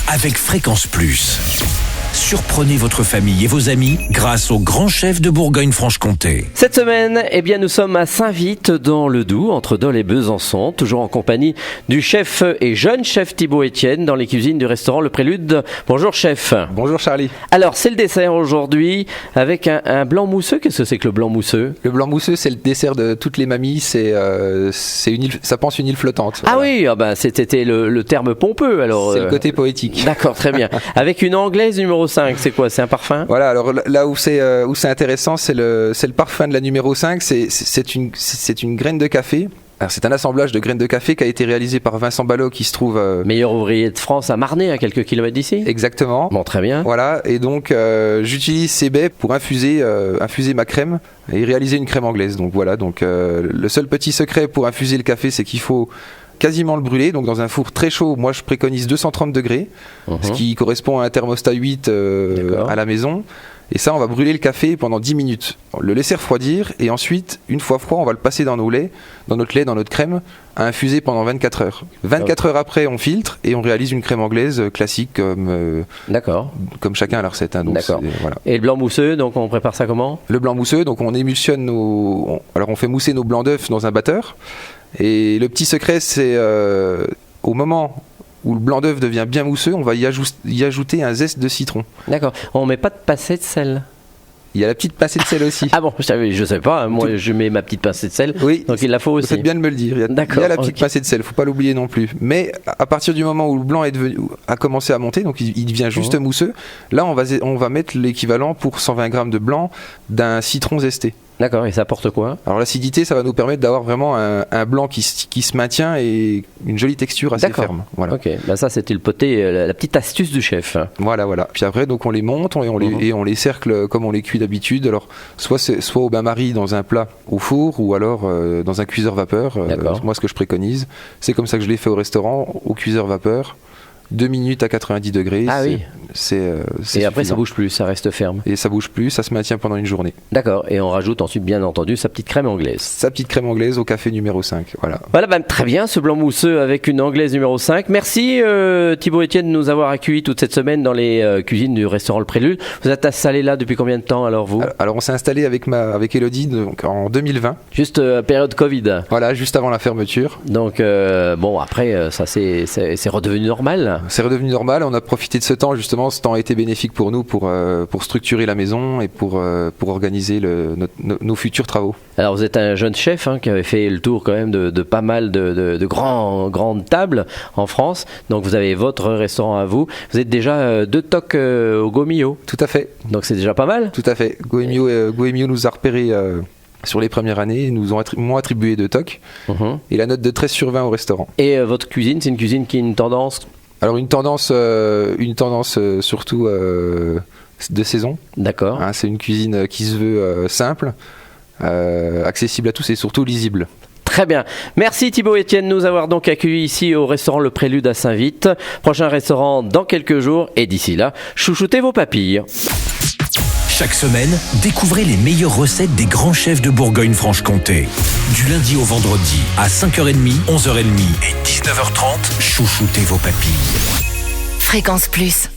avec Fréquence Plus. Surprenez votre famille et vos amis grâce au grand chef de Bourgogne-Franche-Comté. Cette semaine, nous sommes à Saint-Vite dans le Doubs, entre Dole et Besançon, toujours en compagnie du chef et jeune chef Thibaut Etienne dans les cuisines du restaurant Le Prélude. Bonjour chef. Bonjour Charlie. Alors c'est le dessert aujourd'hui avec un blanc mousseux. Qu'est-ce que c'est que le blanc mousseux? Le blanc mousseux, c'est le dessert de toutes les mamies, c'est une île, ça pense une île flottante. Ah voilà. oui, c'était le terme pompeux alors. C'est le côté poétique. D'accord, très bien. Avec une anglaise numéro 5, c'est quoi? C'est un parfum? Voilà, alors là où c'est intéressant, c'est le parfum de la numéro 5, c'est une graine de café. Alors, c'est un assemblage de graines de café qui a été réalisé par Vincent Ballot qui se trouve... Meilleur ouvrier de France à Marnay, à quelques kilomètres d'ici. Exactement. Bon, très bien. Voilà, et donc j'utilise ces baies pour infuser ma crème et réaliser une crème anglaise. Donc voilà, le seul petit secret pour infuser le café, c'est qu'il faut quasiment le brûler, donc dans un four très chaud. Moi je préconise 230 degrés, ce qui correspond à un thermostat 8 à la maison. Et ça, on va brûler le café pendant 10 minutes, le laisser refroidir, et ensuite, une fois froid, on va le passer dans notre lait, dans notre crème, à infuser pendant 24 heures. 24 heures après, on filtre et on réalise une crème anglaise classique comme chacun a la recette. Hein, donc d'accord. Voilà. Et le blanc mousseux, donc on prépare ça comment? Le blanc mousseux, donc on émulsionne alors on fait mousser nos blancs d'œufs dans un batteur. Et le petit secret, c'est au moment où le blanc d'œuf devient bien mousseux, on va y ajouter un zeste de citron. D'accord. On met pas de pincée de sel? Il y a la petite pincée de sel aussi. Ah bon, je sais pas, moi je mets ma petite pincée de sel, oui, donc il la faut aussi. Vous faites bien de me le dire, il y a la petite pincée de sel, faut pas l'oublier non plus. Mais à partir du moment où le blanc a commencé à monter, donc il devient juste mousseux, là on va mettre l'équivalent pour 120 grammes de blanc d'un citron zesté. D'accord, et ça apporte quoi? Alors l'acidité, ça va nous permettre d'avoir vraiment un blanc qui se maintient et une jolie texture assez ferme. Voilà. Ok, ça c'était le poté, la petite astuce du chef. Voilà. Puis après, donc on les monte et on les cercle comme on les cuit d'habitude. Alors soit au bain-marie dans un plat au four ou alors dans un cuiseur vapeur. Moi, ce que je préconise, c'est comme ça que je l'ai fait au restaurant, au cuiseur vapeur. 2 minutes à 90 degrés. Ah oui. Et après ça bouge plus, ça reste ferme. Et ça bouge plus, ça se maintient pendant une journée. D'accord, et on rajoute ensuite bien entendu sa petite crème anglaise. Sa petite crème anglaise au café numéro 5, voilà. Voilà, très bien, ce blanc mousseux avec une anglaise numéro 5. Merci Thibaut Etienne de nous avoir accueillis toute cette semaine dans les cuisines du restaurant Le Prélude. Vous êtes installé là depuis combien de temps alors vous? Alors on s'est installé avec Elodie donc, en 2020. Juste période Covid. Voilà, juste avant la fermeture. Donc après ça c'est redevenu normal. C'est redevenu normal, on a profité de ce temps justement, ce temps a été bénéfique pour nous pour structurer la maison et pour organiser nos futurs travaux. Alors vous êtes un jeune chef qui avait fait le tour quand même de pas mal de grandes tables en France, donc vous avez votre restaurant à vous. Vous êtes déjà 2 tocs au Gaumillot. Tout à fait. Donc c'est déjà pas mal. Tout à fait. Gaumillot nous a repérés sur les premières années, m'ont attribué 2 tocs et la note de 13 sur 20 au restaurant. Et votre cuisine, c'est une cuisine qui a une tendance? Alors une tendance surtout de saison. D'accord. C'est une cuisine qui se veut simple, accessible à tous et surtout lisible. Très bien. Merci Thibaut Etienne de nous avoir donc accueillis ici au restaurant Le Prélude à Saint-Vite. Prochain restaurant dans quelques jours et d'ici là, chouchoutez vos papilles. Chaque semaine, découvrez les meilleures recettes des grands chefs de Bourgogne-Franche-Comté. Du lundi au vendredi, à 5h30, 11h30 et 19h30, chouchoutez vos papilles. Fréquence Plus.